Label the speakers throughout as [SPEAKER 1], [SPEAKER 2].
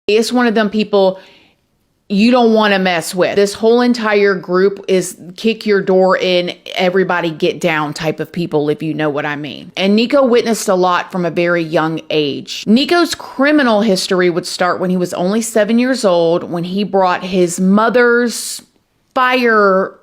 [SPEAKER 1] It's one of them people you don't want to mess with. This whole entire group is kick your door in, everybody get down type of people, if you know what I mean. And Nikko witnessed a lot from a very young age. Nikko's criminal history would start when he was only 7 years old, when he brought his mother's firearm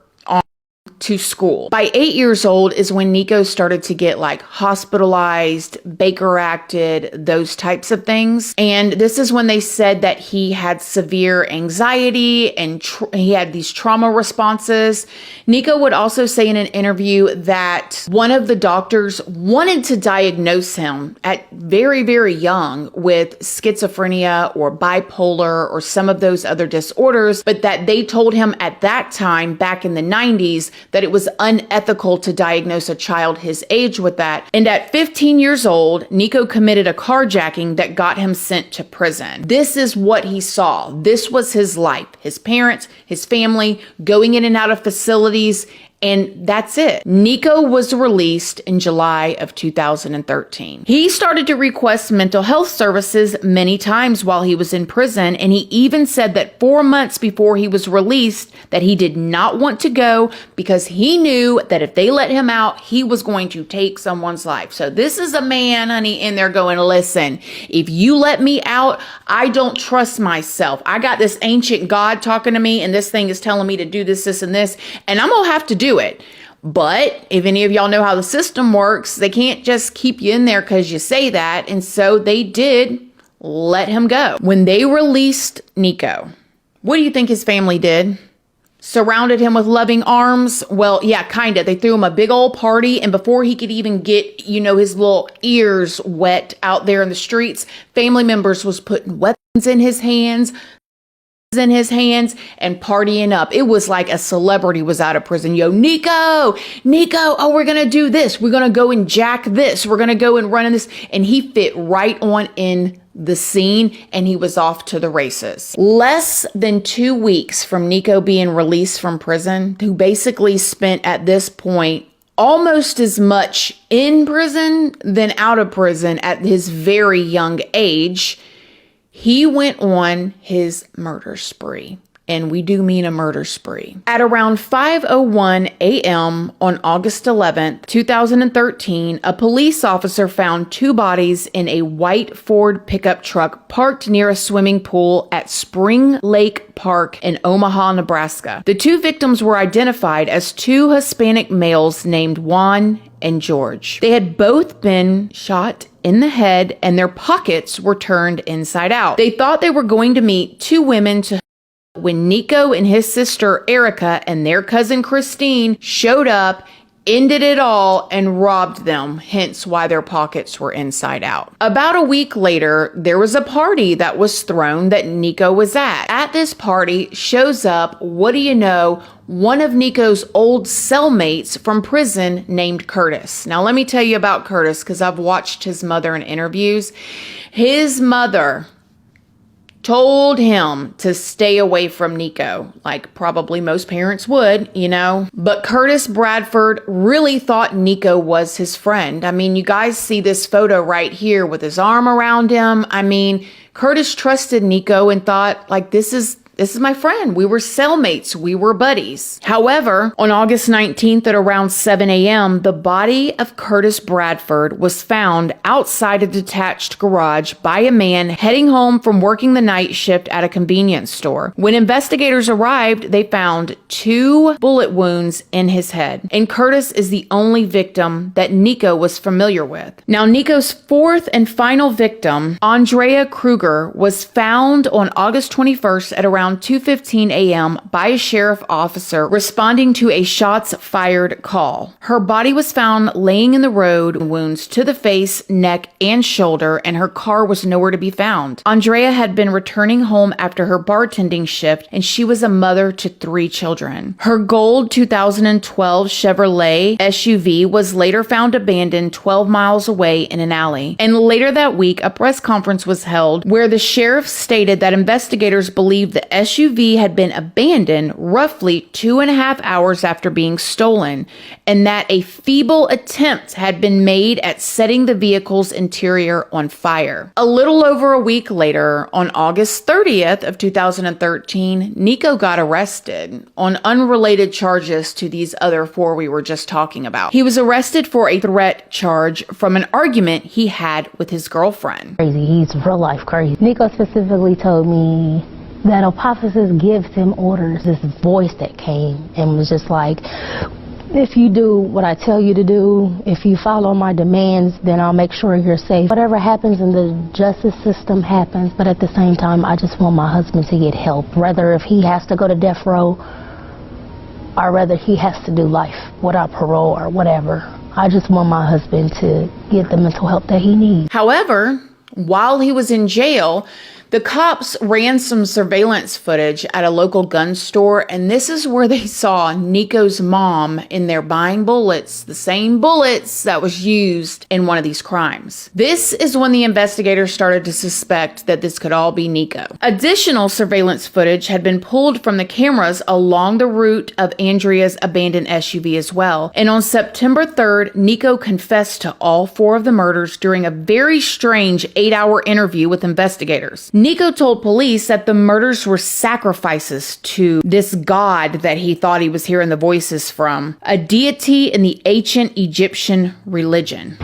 [SPEAKER 1] to school. By 8 years old is when Nikko started to get like hospitalized, Baker acted, those types of things. And this is when they said that he had severe anxiety and he had these trauma responses. Nikko would also say in an interview that one of the doctors wanted to diagnose him at very, very young with schizophrenia or bipolar or some of those other disorders, but that they told him at that time, back in the 90s, that it was unethical to diagnose a child his age with that. And at 15 years old, Nikko committed a carjacking that got him sent to prison. This is what he saw. This was his life. His parents, his family, going in and out of facilities, and that's it. Nikko was released in July of 2013. He started to request mental health services many times while he was in prison, and he even said that 4 months before he was released that he did not want to go because he knew that if they let him out, he was going to take someone's life. So this is a man, honey, in there going, listen, if you let me out, I don't trust myself. I got this ancient God talking to me, and this thing is telling me to do this, this, and this, and I'm gonna have to do it. But if any of y'all know how the system works, they can't just keep you in there because you say that. And so they did let him go. When they released Nikko, what do you think his family did? Surrounded him with loving arms? Well, yeah, kind of. They threw him a big old party, and before he could even get, his little ears wet out there in the streets, family members was putting weapons in his hands, and partying up. It was like a celebrity was out of prison. Yo, Nikko, oh, we're going to do this. We're going to go and jack this. We're going to go and run in this. And he fit right on in the scene, and he was off to the races. Less than 2 weeks from Nikko being released from prison, who basically spent at this point almost as much in prison than out of prison at his very young age, he went on his murder spree. And we do mean a murder spree. At around 5:01 a.m. on August 11th, 2013, a police officer found 2 bodies in a white Ford pickup truck parked near a swimming pool at Spring Lake Park in Omaha, Nebraska. The 2 victims were identified as 2 Hispanic males named Juan and George. They had both been shot in the head, and their pockets were turned inside out. They thought they were going to meet 2 women when Nikko and his sister Erica and their cousin Christine showed up, ended it all, and robbed them, hence why their pockets were inside out. About a week later, there was a party that was thrown that Nikko was at. At this party shows up, what do you know, one of Nikko's old cellmates from prison named Curtis. Now let me tell you about Curtis because I've watched his mother in interviews. His mother told him to stay away from Nikko, like probably most parents would, But Curtis Bradford really thought Nikko was his friend. I mean, you guys see this photo right here with his arm around him. I mean, Curtis trusted Nikko and thought, like, this is my friend. We were cellmates. We were buddies. However, on August 19th at around 7 a.m., the body of Curtis Bradford was found outside a detached garage by a man heading home from working the night shift at a convenience store. When investigators arrived, they found 2 bullet wounds in his head. And Curtis is the only victim that Nikko was familiar with. Now, Nikko's 4th and final victim, Andrea Kruger, was found on August 21st at around 2:15 a.m. by a sheriff officer responding to a shots fired call. Her body was found laying in the road, wounds to the face, neck, and shoulder, and her car was nowhere to be found. Andrea had been returning home after her bartending shift, and she was a mother to 3 children. Her gold 2012 Chevrolet SUV was later found abandoned 12 miles away in an alley. And later that week, a press conference was held where the sheriff stated that investigators believed the SUV had been abandoned roughly 2.5 hours after being stolen, and that a feeble attempt had been made at setting the vehicle's interior on fire. A little over a week later, on August 30th of 2013, Nikko got arrested on unrelated charges to these other four we were just talking about. He was arrested for a threat charge from an argument he had with his girlfriend.
[SPEAKER 2] Crazy. He's real life crazy. Nikko specifically told me that Apophysis gives him orders. This voice that came and was just like, if you do what I tell you to do, if you follow my demands, then I'll make sure you're safe. Whatever happens in the justice system happens, but at the same time, I just want my husband to get help. Whether if he has to go to death row or whether he has to do life without parole or whatever. I just want my husband to get the mental help that he needs.
[SPEAKER 1] However, while he was in jail, the cops ran some surveillance footage at a local gun store, and this is where they saw Nikko's mom in there buying bullets, the same bullets that was used in one of these crimes. This is when the investigators started to suspect that this could all be Nikko. Additional surveillance footage had been pulled from the cameras along the route of Andrea's abandoned SUV as well, and on September 3rd, Nikko confessed to all four of the murders during a very strange 8-hour interview with investigators. Nikko told police that the murders were sacrifices to this god that he thought he was hearing the voices from, a deity in the ancient Egyptian religion.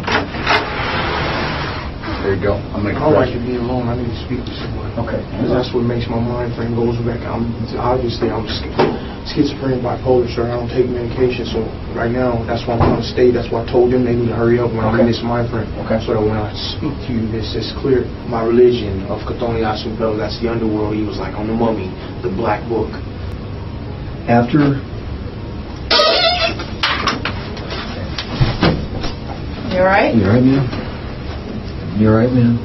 [SPEAKER 3] There you go. I'm like,
[SPEAKER 4] I don't like to be alone. I need to speak to someone.
[SPEAKER 3] Okay.
[SPEAKER 4] Because that's what makes my mind frame goes back. I'm schizophrenic, bipolar, sir. I don't take medication, so right now that's why I'm trying to stay. That's why I told them they need to hurry up when I'm in this mind frame.
[SPEAKER 3] Okay.
[SPEAKER 4] So that when I speak to you, this is clear. My religion of Kathoni Asubel, that's the underworld. He was like on the mummy, the black book.
[SPEAKER 3] After
[SPEAKER 1] You alright?
[SPEAKER 3] you alright, man? You alright, man?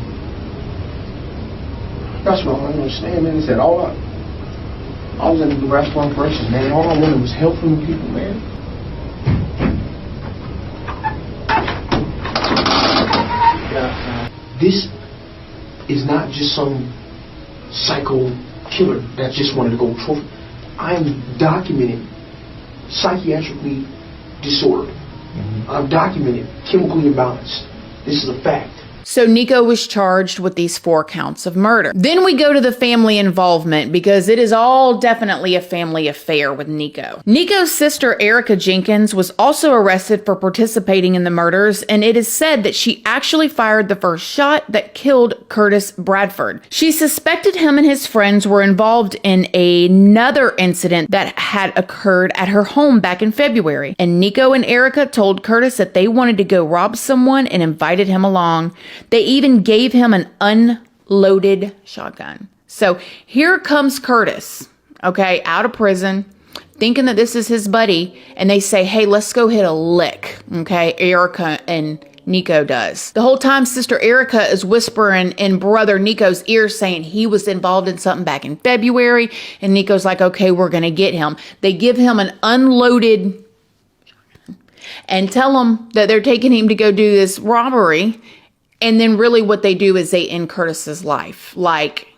[SPEAKER 4] That's what I don't understand, man. Is that I was in the restaurant person, man. All I wanted was help from the people, man. This is not just some psycho killer that just wanted to go trophy. I'm documented psychiatrically disordered. I'm documented chemically imbalanced. This is a fact.
[SPEAKER 1] So Nikko was charged with these 4 counts of murder. Then we go to the family involvement because it is all definitely a family affair with Nikko. Nikko's sister, Erica Jenkins, was also arrested for participating in the murders, and it is said that she actually fired the first shot that killed Curtis Bradford. She suspected him and his friends were involved in another incident that had occurred at her home back in February, and Nikko and Erica told Curtis that they wanted to go rob someone and invited him along. They even gave him an unloaded shotgun. So here comes Curtis, okay, out of prison, thinking that this is his buddy, and they say, hey, let's go hit a lick, okay, Erica and Nikko does. The whole time, Sister Erica is whispering in Brother Nikko's ear saying he was involved in something back in February, and Nikko's like, okay, we're going to get him. They give him an unloaded and tell him that they're taking him to go do this robbery. And then really what they do is they end Curtis's life. Like,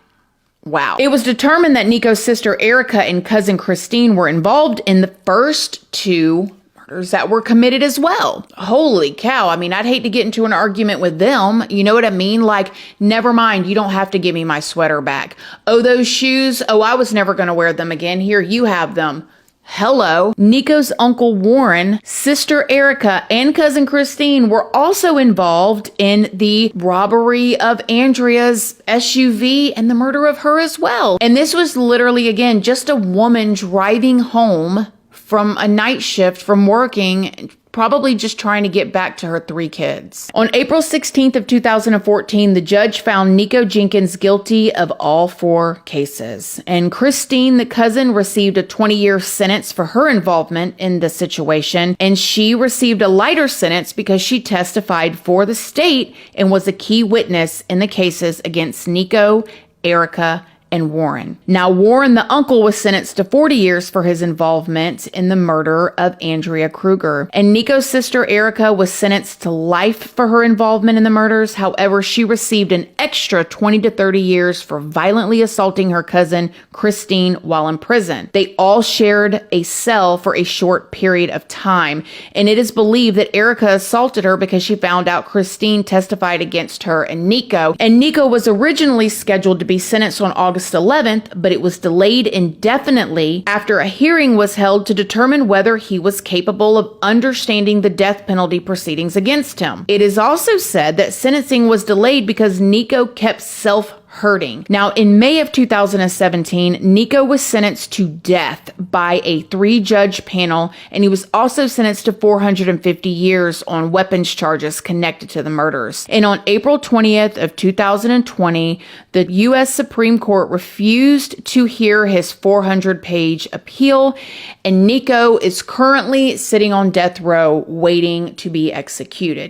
[SPEAKER 1] wow. It was determined that Nikko's sister Erica and cousin Christine were involved in the first 2 murders that were committed as well. Holy cow. I mean, I'd hate to get into an argument with them. You know what I mean? Like, never mind. You don't have to give me my sweater back. Oh, those shoes. Oh, I was never going to wear them again. Here, you have them. Hello. Nikko's uncle Warren, sister Erica, and cousin Christine were also involved in the robbery of Andrea's SUV and the murder of her as well. And this was literally, again, just a woman driving home from a night shift from working, probably just trying to get back to her 3 kids. On April 16th of 2014, the judge found Nikko Jenkins guilty of all 4 cases. And Christine, the cousin, received a 20-year sentence for her involvement in the situation. And she received a lighter sentence because she testified for the state and was a key witness in the cases against Nikko, Erica, and Warren. Now, Warren, the uncle, was sentenced to 40 years for his involvement in the murder of Andrea Kruger. And Nikko's sister, Erica, was sentenced to life for her involvement in the murders. However, she received an extra 20 to 30 years for violently assaulting her cousin, Christine, while in prison. They all shared a cell for a short period of time, and it is believed that Erica assaulted her because she found out Christine testified against her and Nikko. And Nikko was originally scheduled to be sentenced on August 11th, but it was delayed indefinitely after a hearing was held to determine whether he was capable of understanding the death penalty proceedings against him. It is also said that sentencing was delayed because Nikko kept self-hurting. Now, in May of 2017, Nikko was sentenced to death by a 3-judge panel, and he was also sentenced to 450 years on weapons charges connected to the murders. And on April 20th of 2020, the U.S. Supreme Court refused to hear his 400-page appeal, and Nikko is currently sitting on death row waiting to be executed.